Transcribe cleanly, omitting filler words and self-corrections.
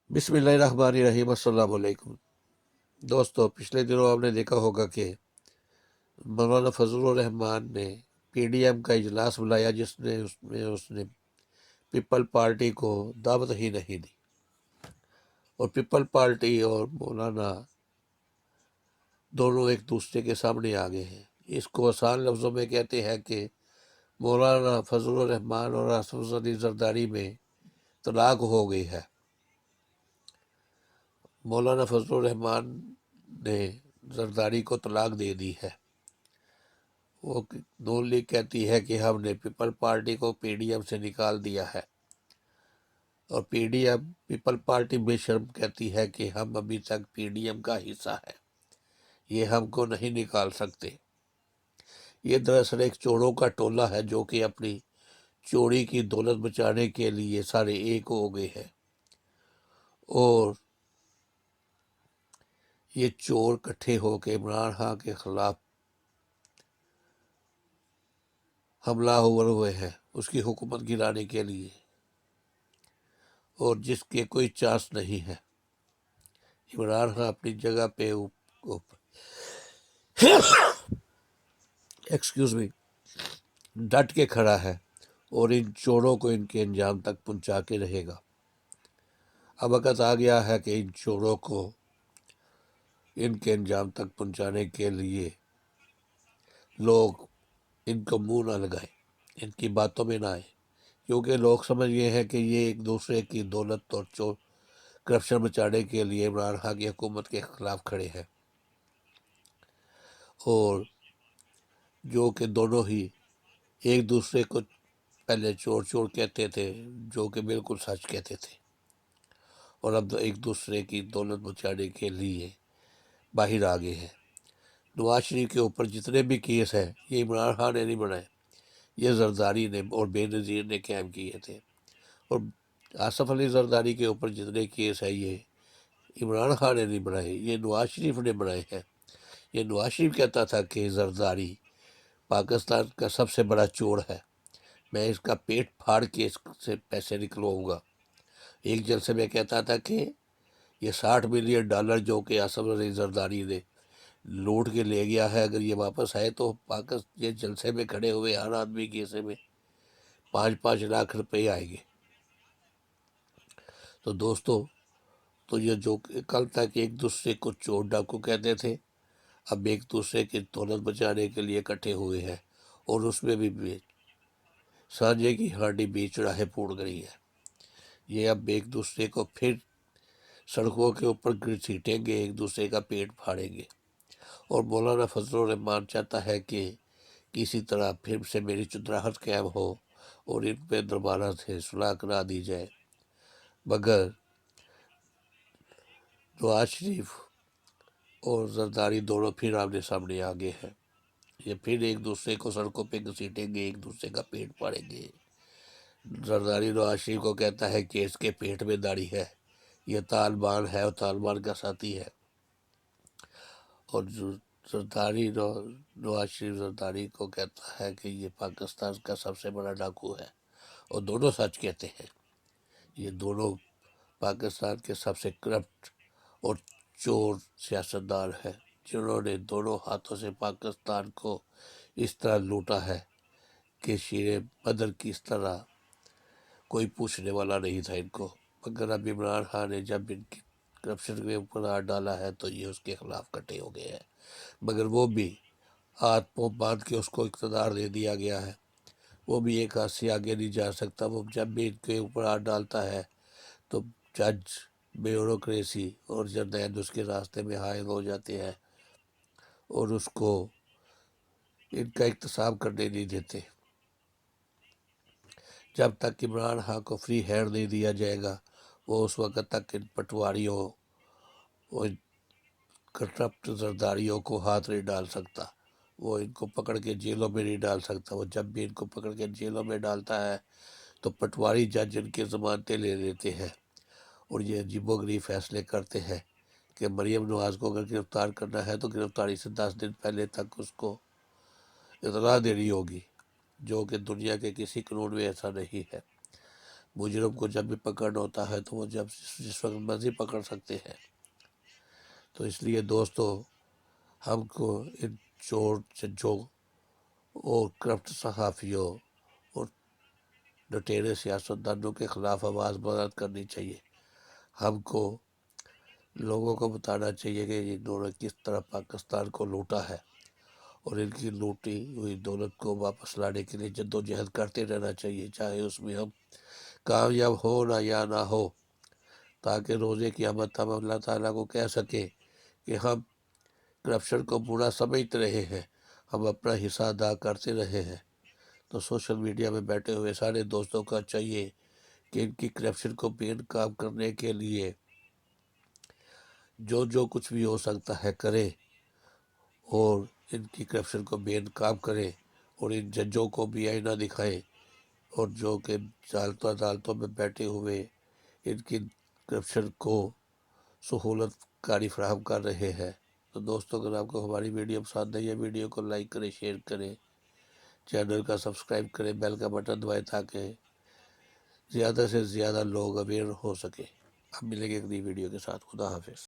बिस्मिल्लाहिर्रहमानिर्रहीम। अस्सलाम वालेकुम दोस्तों, पिछले दिनों आपने देखा होगा कि मौलाना फजलुर रहमान ने पीडीएम का इजलास बुलाया, जिसने उसमें उसने पीपल पार्टी को दावत ही नहीं दी। और पीपल पार्टी और मौलाना दोनों एक दूसरे के सामने आ गए हैं। इसको आसान लफ्ज़ों में कहते हैं कि मौलाना फजलुर रहमान और आसफ अली जरदारी में तलाक हो गई है। मौलाना फजलुर रहमान ने जरदारी को तलाक दे दी है। वो नून लीग कहती है कि हमने पीपल पार्टी को पीडीएम से निकाल दिया है, और पीडीएम पीपल पार्टी बेशर्म कहती है कि हम अभी तक पीडीएम का हिस्सा है, ये हमको नहीं निकाल सकते। ये दरअसल एक चोरों का टोला है जो कि अपनी चोरी की दौलत बचाने के लिए सारे एक हो गए हैं। और ये चोर इकट्ठे होकर इमरान खान के खिलाफ हमला हुए हैं उसकी हुकूमत गिराने के लिए, और जिसके कोई चांस नहीं है। इमरान खान अपनी जगह पे एक्सक्यूज मी डट के खड़ा है और इन चोरों को इनके अंजाम तक पहुंचा के रहेगा। अब वक़्त आ गया है कि इन चोरों को इनके अंजाम तक पहुंचाने के लिए लोग इनको मुंह ना लगाएं, इनकी बातों में ना आए, क्योंकि लोग समझ गए हैं कि ये एक दूसरे की दौलत और चोर करप्शन बचाने के लिए इमरान खान की हुकूमत के खिलाफ खड़े हैं। और जो कि दोनों ही एक दूसरे को पहले चोर चोर कहते थे, जो कि बिल्कुल सच कहते थे, और अब एक दूसरे की दौलत बचाने के लिए बाहर आ गए हैं। नवाज शरीफ के ऊपर जितने भी केस हैं ये इमरान खान ने नहीं बनाए, ये जरदारी ने और बेनज़ीर ने कायम किए थे। और आसफ अली जरदारी के ऊपर जितने केस हैं ये इमरान खान ने नहीं बनाए, ये नवाज शरीफ ने बनाए हैं। ये नवाज शरीफ कहता था कि जरदारी पाकिस्तान का सबसे बड़ा चोर है, मैं इसका पेट फाड़ के इससे पैसे निकलवाऊंगा। एक जलसे में कहता था कि ये $60 मिलियन जो कि आसफ अली जरदारी ने लूट के ले गया है, अगर ये वापस आए तो पाकिस्तान ये जलसे में खड़े हुए हर आदमी के हिस्से में 5-5 लाख रुपए आएंगे। तो दोस्तों, तो ये जो कल तक एक दूसरे को चोर डाकू कहते थे, अब एक दूसरे की दौलत बचाने के लिए इकट्ठे हुए हैं, और उसमें भी सांझे की हांडी बीच चढ़ाए फूट गई है। ये अब एक दूसरे को फिर सड़कों के ऊपर घसीटेंगे, एक दूसरे का पेट फाड़ेंगे। और मौलाना फजलुर रहमान चाहता है कि किसी तरह फिर से मेरी चुदराहट कायम हो और इन पे दोबारा से सुलह करा दी जाए, मगर नवाज शरीफ और जरदारी दोनों फिर आमने सामने आ गए हैं। ये फिर एक दूसरे को सड़कों पे घसीटेंगे, एक दूसरे का पेट फाड़ेंगे। जरदारी नवाज शरीफ को कहता है कि इसके पेट में दाढ़ी है, यह तालिबान है और तालिबान का साथी है। और जरदारी नवाज शरीफ जरदारी को कहता है कि ये पाकिस्तान का सबसे बड़ा डाकू है, और दोनों सच कहते हैं। ये दोनों पाकिस्तान के सबसे करप्ट और चोर सियासतदान हैं, जिन्होंने दोनों हाथों से पाकिस्तान को इस तरह लूटा है कि शेर बदर की तरह कोई पूछने वाला नहीं था इनको। मगर अब इमरान खान ने जब इनकी करप्शन के ऊपर हाथ डाला है तो ये उसके खिलाफ कटे हो गए हैं, मगर वो भी हाथ पाँव बांध के उसको इक़्तिदार दे दिया गया है। वो भी एक हाथ से आगे नहीं जा सकता। वो जब भी इनके ऊपर हाथ डालता है तो जज, ब्यूरोक्रेसी और जरनैन उसके रास्ते में हायल हो जाते हैं और उसको इनका इख्तिसाम करने नहीं देते। जब तक इमरान खान को फ्री हैंड नहीं दिया जाएगा, वो उस वक़्त तक इन पटवारियों और करप्ट जरदारियों को हाथ नहीं डाल सकता। वो इनको पकड़ के जेलों में नहीं डाल सकता। वो जब भी इनको पकड़ के जेलों में डालता है तो पटवारी जज इनके ज़मानतें ले लेते हैं, और ये अजीबोगरीब फैसले करते हैं कि मरीम नवाज़ को अगर गिरफ़्तार करना है तो गिरफ़्तारी से 10 दिन पहले तक उसको इतला देनी होगी, जो कि दुनिया के किसी कानून में ऐसा नहीं है। مجرم کو جب بھی پکڑنا ہوتا ہے تو وہ جس وقت مرضی پکڑ سکتے ہیں۔ تو اس لیے دوستو، ہم کو ان چور چجوں اور کرپٹ صحافیوں اور لٹیرے سیاستدانوں کے خلاف آواز بلند کرنی چاہیے۔ ہم کو لوگوں کو بتانا چاہیے کہ انہوں نے کس طرح پاکستان کو لوٹا ہے، اور ان کی لوٹی ہوئی دولت کو واپس لانے کے لیے جدوجہد کرتے رہنا چاہیے، چاہے اس میں ہم کامیاب ہو یا نہ ہو، تاکہ روز قیامت ہم اللہ تعالیٰ کو کہہ سکیں کہ ہم کرپشن کو برا سمجھتے رہے ہیں، ہم اپنا حصہ ادا کرتے رہے ہیں۔ تو سوشل میڈیا میں بیٹھے ہوئے سارے دوستوں کا چاہیے کہ ان کی کرپشن کو بے نقاب کرنے کے لیے جو کچھ بھی ہو سکتا ہے کرے، اور ان کی کرپشن کو بے نقاب کرے، اور ان ججوں کو بھی آئینہ دکھائے، اور جو کہ عدالتوں میں بیٹھے ہوئے ان کی کرپشن کو سہولت کاری فراہم کر رہے ہیں۔ تو دوستو، اگر آپ کو ہماری ویڈیو پسند ہے، یہ ویڈیو کو لائک کریں، شیئر کریں، چینل کا سبسکرائب کریں، بیل کا بٹن دبائیں تاکہ زیادہ سے زیادہ لوگ اویئر ہو سکے۔ اب ملیں گے ایک نئی ویڈیو کے ساتھ۔ خدا حافظ۔